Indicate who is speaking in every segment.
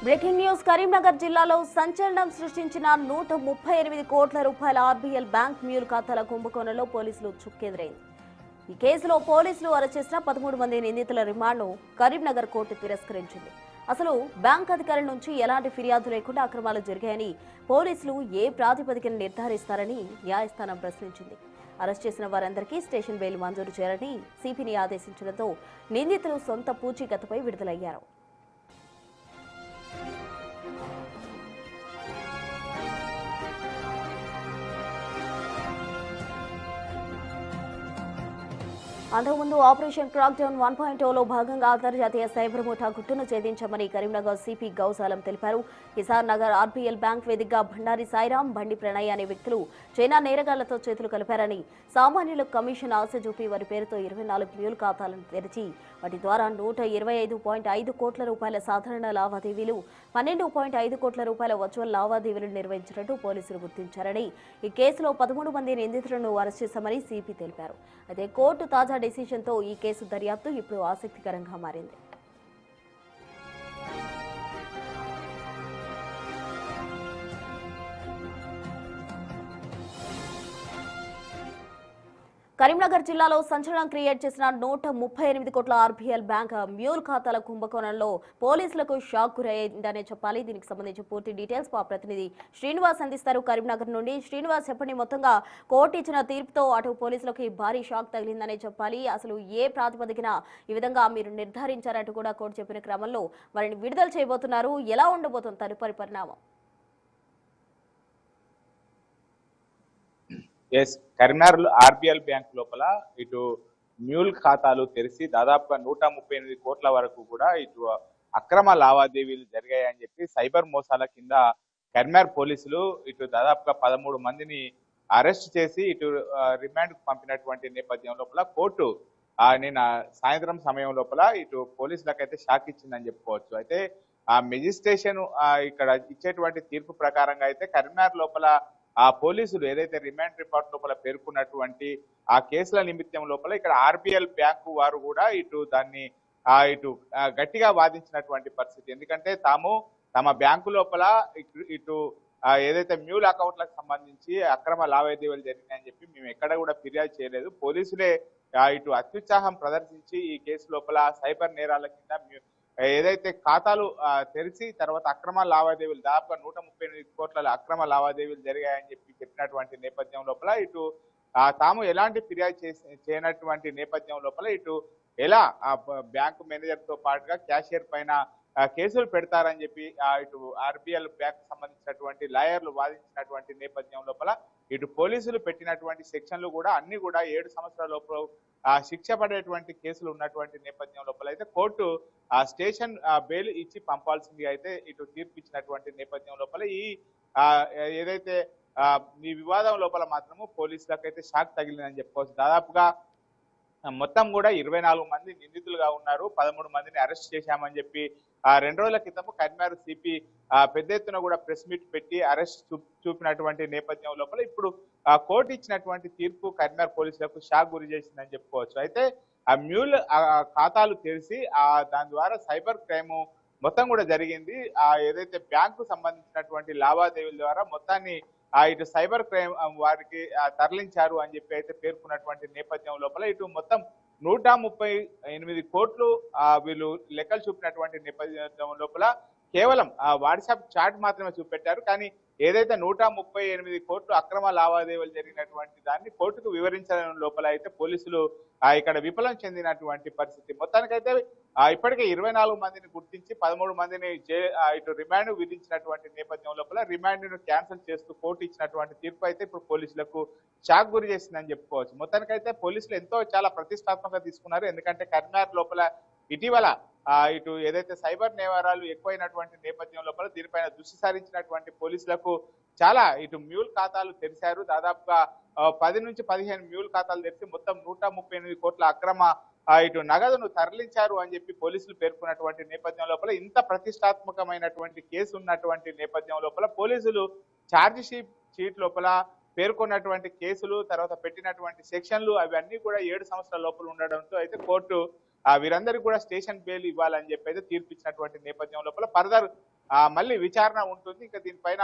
Speaker 1: Breaking news Karimnagar జిల్లాలో సంచలనం సృష్టించిన 138 కోట్ల రూపాయల ఆర్బీఎల్ బ్యాంక్ మ్యూల్ ఖాతాల కుంభకోణంలో పోలీసులు చుక్కెదురైంది. ఈ కేసులో పోలీసులు అరెస్ట్ చేసిన 13 మంది నిందితుల రిమాండ్ను కరీంనగర్ కోర్టు తిరస్కరించింది. అసలు బ్యాంక్ అధికారుల నుంచి ఎలాంటి ఫిర్యాదు లేకుండా అక్రమాలు జరిగాయని పోలీసులు ఏ ప్రాతిపదికన నిర్ధారిస్తారని న్యాయస్థానం ప్రశ్నించింది. అరెస్ట్ చేసిన వారందరికీ స్టేషన్ బెయిల్ మంజూరు చేయాలని సిపిని ఆదేశించడంతో నిందితులు సొంత పూచీకత్తుపై విడుదలయ్యారు. అంతకుముందు ఆపరేషన్ క్రాక్డౌన్ 1.0లో భాగంగా అంతర్జాతీయ సైబర్ ముఠా గుట్టును ఛేదించామని కరీంనగర్ సిపి గౌసాలం తెలిపారు. కిసాన్ నగర్ ఆర్బీఎల్ బ్యాంక్ వేదికగా భండారి సాయిరాం, బండి ప్రణయ్ అనే వ్యక్తులు చైనా నేరగాళ్లతో చేతులు కలిపారని, సామాన్యులకు కమిషన్ ఆశ చూపి వారి పేరుతో 24 మ్యూల్ ఖాతాలను తెరిచి వాటి ద్వారా 125.5 కోట్ల రూపాయల సాధారణ లావాదేవీలు, 12.5 కోట్ల రూపాయల వర్చువల్ లావాదేవీలు నిర్వహించినట్టు పోలీసులు గుర్తించారని, ఈ కేసులో 13 మంది నిందితులను అరెస్ట్ చేశామని సిపి తెలిపారు. అయితే కోర్టు తాజా డెసిషన్తో ఈ కేసు దర్యాప్తు ఇప్పుడు ఆసక్తికరంగా మారింది. కరీంనగర్ జిల్లాలో సంచలనం క్రియేట్ చేసిన 138 కోట్ల ఆర్బీఎల్ బ్యాంక్ మ్యూల్ ఖాతాల కుంభకోణంలో పోలీసులకు షాక్ గురైందనే చెప్పాలి. దీనికి సంబంధించి పూర్తి డీటెయిల్స్ మా ప్రతినిధి శ్రీనివాస్ అందిస్తారు. కరీంనగర్ నుండి శ్రీనివాస్, చెప్పండి, మొత్తంగా కోర్టు ఇచ్చిన తీర్పుతో అటు పోలీసులకు భారీ షాక్ తగిలిందనే చెప్పాలి. అసలు ఏ ప్రాతిపదికన ఈ విధంగా మీరు నిర్ధారించారంటూ కూడా కోర్టు చెప్పిన క్రమంలో వారిని విడుదల చేయబోతున్నారు. ఎలా ఉండబోతుంది తదుపరి పరిణామం?
Speaker 2: ఎస్, కరీంనగర్ ఆర్బీఎల్ బ్యాంక్ లోపల ఇటు మ్యూల్ ఖాతాలు తెరిచి దాదాపుగా 138 కోట్ల వరకు కూడా ఇటు అక్రమ లావాదేవీలు జరిగాయని చెప్పి సైబర్ మోసాల కింద కరీంనగర్ పోలీసులు ఇటు దాదాపుగా 13 మందిని అరెస్ట్ చేసి ఇటు రిమాండ్ పంపినటువంటి నేపథ్యం లోపల కోర్టు నిన్న సాయంత్రం సమయం లోపల ఇటు పోలీసులకైతే షాక్ ఇచ్చిందని చెప్పుకోవచ్చు. అయితే ఆ మెజిస్ట్రేషన్ ఇక్కడ ఇచ్చేటువంటి తీర్పు ప్రకారంగా అయితే కరీంనగర్ లోపల ఆ పోలీసులు ఏదైతే రిమాండ్ రిపోర్ట్ లోపల పేర్కొన్నటువంటి ఆ కేసుల నిమిత్తం లోపల ఇక్కడ ఆర్బీఎల్ బ్యాంకు వారు కూడా ఇటు దాన్ని ఇటు గట్టిగా వాదించినటువంటి పరిస్థితి. ఎందుకంటే తమ బ్యాంకు లోపల ఇటు ఏదైతే మ్యూల్ అకౌంట్లకు సంబంధించి అక్రమ లావాదేవీలు జరిగినాయని చెప్పి మేము ఎక్కడ కూడా ఫిర్యాదు చేయలేదు. పోలీసులే ఇటు అత్యుత్సాహం ప్రదర్శించి ఈ కేసు లోపల సైబర్ నేరాల కింద ఏదైతే ఖాతాలు తెరిచి తర్వాత అక్రమ లావాదేవీలు దాదాపుగా 138 కోట్ల అక్రమ లావాదేవీలు జరిగాయని చెప్పినటువంటి నేపథ్యం లోపల ఇటు తాము ఎలాంటి ఫిర్యాదు చేయనటువంటి నేపథ్యం లోపల ఇటు ఎలా బ్యాంకు మేనేజర్ తో పాటుగా క్యాషియర్ పైన కేసులు పెడతారని చెప్పి ఇటు ఆర్బీఎల్ బ్యాంక్ సంబంధించినటువంటి లాయర్లు వాదించినటువంటి నేపథ్యం లోపల ఇటు పోలీసులు పెట్టినటువంటి సెక్షన్లు కూడా అన్ని కూడా 7 సంవత్సరాల లోపల శిక్ష పడేటువంటి కేసులు ఉన్నటువంటి నేపథ్యం లోపల అయితే కోర్టు స్టేషన్ బెయిల్ ఇచ్చి పంపాల్సింది అయితే ఇటు తీర్పు ఇచ్చినటువంటి నేపథ్యం లోపల ఏదైతే ఈ వివాదం లోపల మాత్రము పోలీసులకు అయితే షాక్ తగిలిందని చెప్పుకోవచ్చు. దాదాపుగా మొత్తం కూడా 24 మంది నిందితులుగా ఉన్నారు. 13 మందిని అరెస్ట్ చేశామని చెప్పి 2 రోజుల క్రితం కరీంనగర్ సిపి పెద్ద ఎత్తున కూడా ప్రెస్ మీట్ పెట్టి అరెస్ట్ చూపినటువంటి నేపథ్యం లోపల ఇప్పుడు కోర్టు ఇచ్చినటువంటి తీర్పు కరీంనగర్ పోలీసులకు షాక్ గురి చేసిందని చెప్పుకోవచ్చు. అయితే ఆ మ్యూల్ ఖాతాలు తెరిచి దాని ద్వారా సైబర్ క్రైమ్ మొత్తం కూడా జరిగింది. ఏదైతే బ్యాంకు సంబంధించినటువంటి లావాదేవీల ద్వారా మొత్తాన్ని ఇటు సైబర్ క్రైమ్ వారికి తరలించారు అని చెప్పి అయితే పేర్కొన్నటువంటి నేపథ్యం లోపల ఇటు మొత్తం 138 కోట్లు వీళ్ళు లెక్కలు చూపినటువంటి నేపథ్యం లోపల కేవలం వాట్సాప్ చాట్ మాత్రమే చూపెట్టారు. కానీ ఏదైతే 138 కోట్లు అక్రమ లావాదేవీలు జరిగినటువంటి దాన్ని కోర్టుకు వివరించడం లోపల అయితే పోలీసులు ఇక్కడ విఫలం చెందినటువంటి పరిస్థితి. మొత్తానికైతే ఇప్పటికే 24 మందిని గుర్తించి 13 మందిని ఇటు రిమాండ్ విధించినటువంటి నేపథ్యం లోపల రిమాండ్ను క్యాన్సిల్ చేస్తూ కోర్టు ఇచ్చినటువంటి తీర్పు అయితే ఇప్పుడు పోలీసులకు షాక్ గురి చేసిందని చెప్పుకోవచ్చు. మొత్తానికైతే పోలీసులు చాలా ప్రతిష్టాత్మకంగా తీసుకున్నారు. ఎందుకంటే కరీంనగర్ లోపల ఇటీవల ఇటు ఏదైతే సైబర్ నేరాలు ఎక్కువైనటువంటి నేపథ్యం లోపల దీనిపైన దృష్టి సారించినటువంటి పోలీసులకు చాలా ఇటు మ్యూల్ ఖాతాలు తెరిచారు. దాదాపుగా 10 నుంచి 15 మ్యూల్ ఖాతాలు తెరిచి మొత్తం 138 కోట్ల అక్రమ ఇటు నగదును తరలించారు అని చెప్పి పోలీసులు పేర్కొన్నటువంటి నేపథ్యం లోపల ఇంత ప్రతిష్టాత్మకమైనటువంటి కేసు ఉన్నటువంటి నేపథ్యం లోపల పోలీసులు ఛార్జ్ షీట్ లోపల పేర్కొన్నటువంటి కేసులు తర్వాత పెట్టినటువంటి సెక్షన్లు అవన్నీ కూడా 7 సంవత్సరాల లోపల ఉండడంతో అయితే కోర్టు వీరందరికీ కూడా స్టేషన్ బెయిల్ ఇవ్వాలని చెప్పి అయితే తీర్పు ఇచ్చినటువంటి నేపథ్యం లోపల ఫర్దర్ మళ్ళీ విచారణ ఉంటుంది. ఇంకా దీనిపైన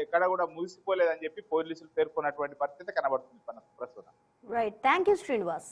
Speaker 2: ఎక్కడ కూడా ముగిసిపోలేదని చెప్పి పోలీసులు పేర్కొన్నటువంటి పరిస్థితి కనబడుతుంది ప్రస్తుతం.
Speaker 1: Right, thank you Srinivas.